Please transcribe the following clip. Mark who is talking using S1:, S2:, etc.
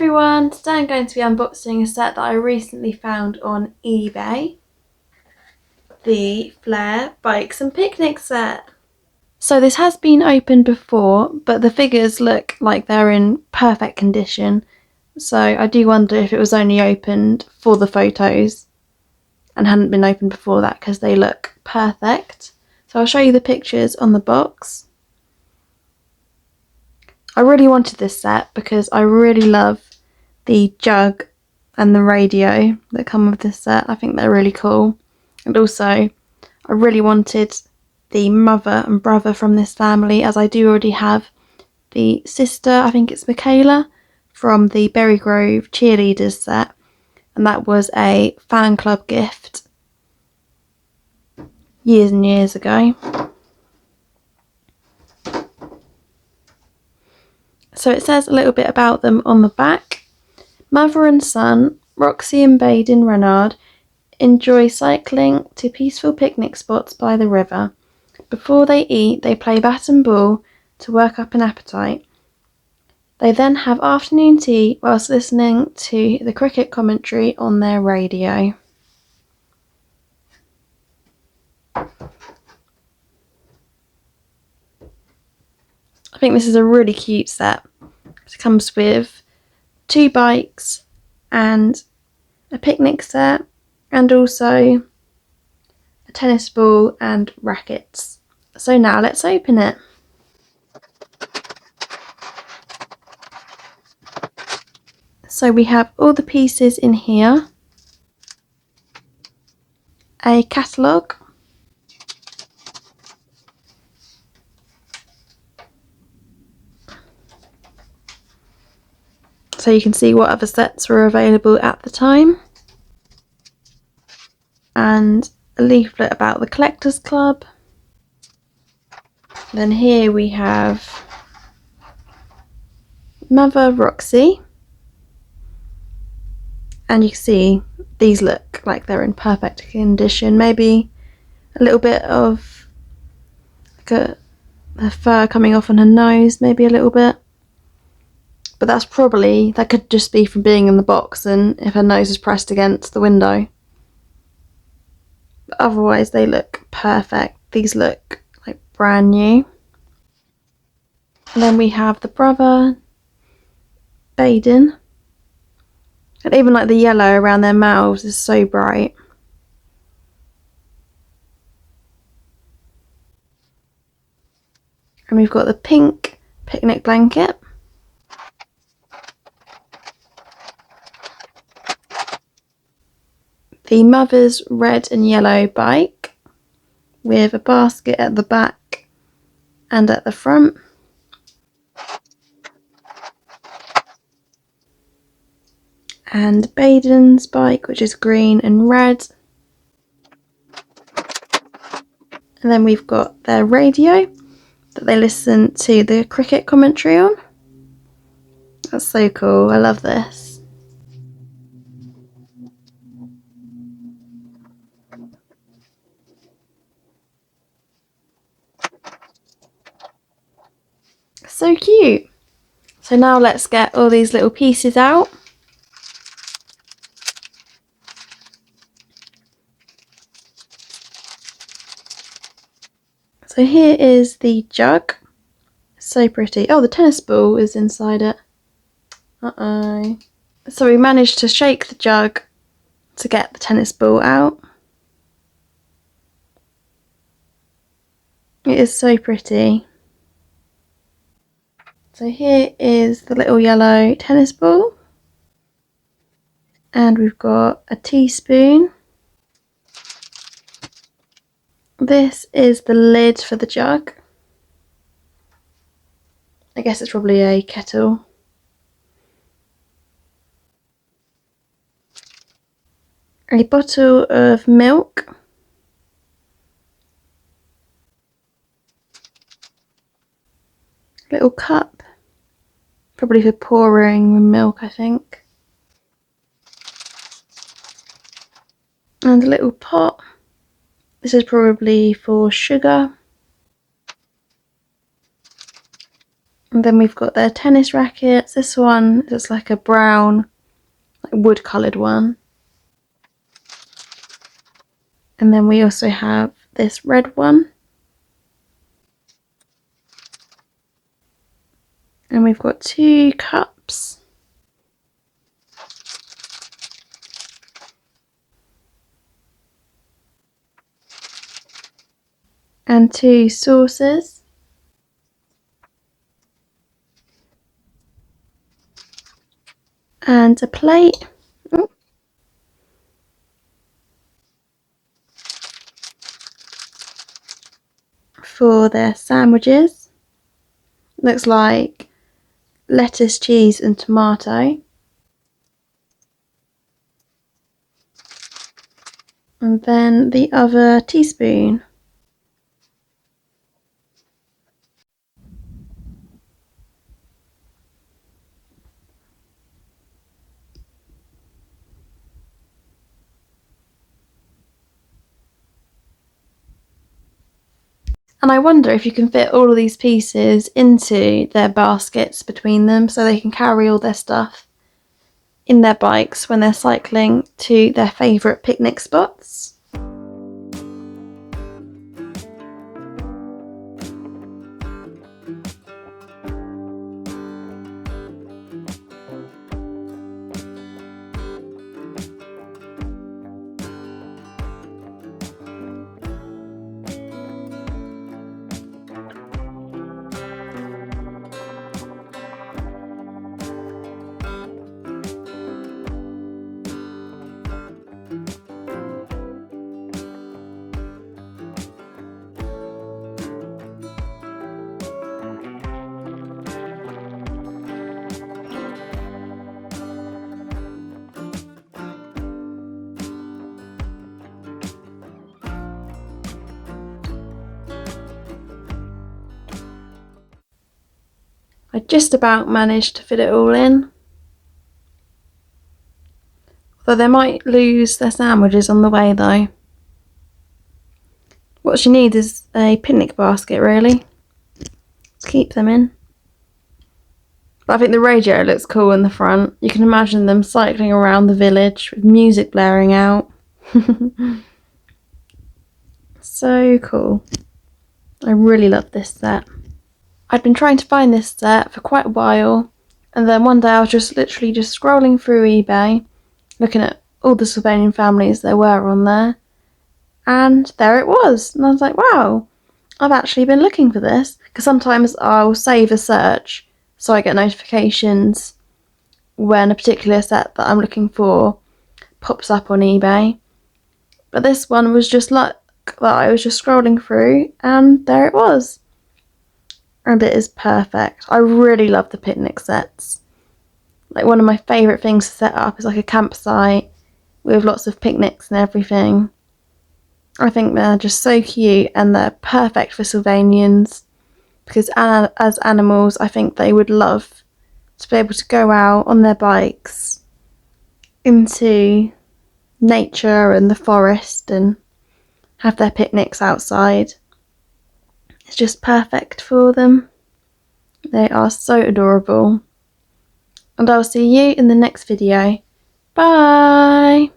S1: everyone, today I'm going to be unboxing a set that I recently found on eBay. The Flair Bikes and Picnic set. So this has been opened before, but the figures look like they're in perfect condition. So I do wonder if it was only opened for the photos and hadn't been opened before that, because they look perfect. So I'll show you the pictures on the box. I really wanted this set because I really love the jug and the radio that come with this set. I think they're really cool. And also, I really wanted the mother and brother from this family, as I do already have the sister, I think it's Michaela, from the Berry Grove Cheerleaders set. And that was a fan club gift years and years ago. So it says a little bit about them on the back. Mother and son, Roxy and Baden Renard, enjoy cycling to peaceful picnic spots by the river. Before they eat, they play bat and ball to work up an appetite. They then have afternoon tea whilst listening to the cricket commentary on their radio. I think this is a really cute set. It comes with 2 bikes and a picnic set, and also a tennis ball and rackets. So now let's open it. So we have all the pieces in here, a catalogue, so you can see what other sets were available at the time, and a leaflet about the Collectors Club. Then here we have Mother Roxy, and you can see these look like they're in perfect condition. Maybe a little bit of like a fur coming off on her nose, maybe a little bit. But that could just be from being in the box and if her nose is pressed against the window. But otherwise they look perfect. These look like brand new. And then we have the brother, Baden. And even like the yellow around their mouths is so bright. And we've got the pink picnic blanket. The mother's red and yellow bike with a basket at the back and at the front. And Baden's bike, which is green and red. And then we've got their radio that they listen to the cricket commentary on. That's so cool, I love this. So cute. So now let's get all these little pieces out. So here is the jug. So pretty. Oh, the tennis ball is inside it. Uh-oh. So we managed to shake the jug to get the tennis ball out. It is so pretty. So here is the little yellow tennis ball. And we've got a teaspoon. This is the lid for the jug. I guess it's probably a kettle. A bottle of milk. Little cup. Probably for pouring milk, I think. And a little pot. This is probably for sugar. And then we've got their tennis rackets. This one looks like a brown, like wood coloured one. And then we also have this red one. And we've got 2 cups. And 2 saucers. And a plate. Ooh. For their sandwiches. Looks like lettuce, cheese and tomato. And then the other teaspoon. And I wonder if you can fit all of these pieces into their baskets between them so they can carry all their stuff in their bikes when they're cycling to their favourite picnic spots. I just about managed to fit it all in. Although they might lose their sandwiches on the way though. What she needs is a picnic basket really, to keep them in. But I think the radio looks cool in the front. You can imagine them cycling around the village with music blaring out. So cool. I really love this set. I'd been trying to find this set for quite a while, and then one day I was just literally just scrolling through eBay, looking at all the Sylvanian families there were on there, and there it was. And I was like, wow, I've actually been looking for this, because sometimes I'll save a search so I get notifications when a particular set that I'm looking for pops up on eBay. But this one was just like that. I was just scrolling through and there it was. And it is perfect. I really love the picnic sets. Like one of my favourite things to set up is like a campsite with lots of picnics and everything. I think they're just so cute and they're perfect for Sylvanians because as animals I think they would love to be able to go out on their bikes into nature and the forest and have their picnics outside. It's just perfect for them. They are so adorable. And I'll see you in the next video. Bye!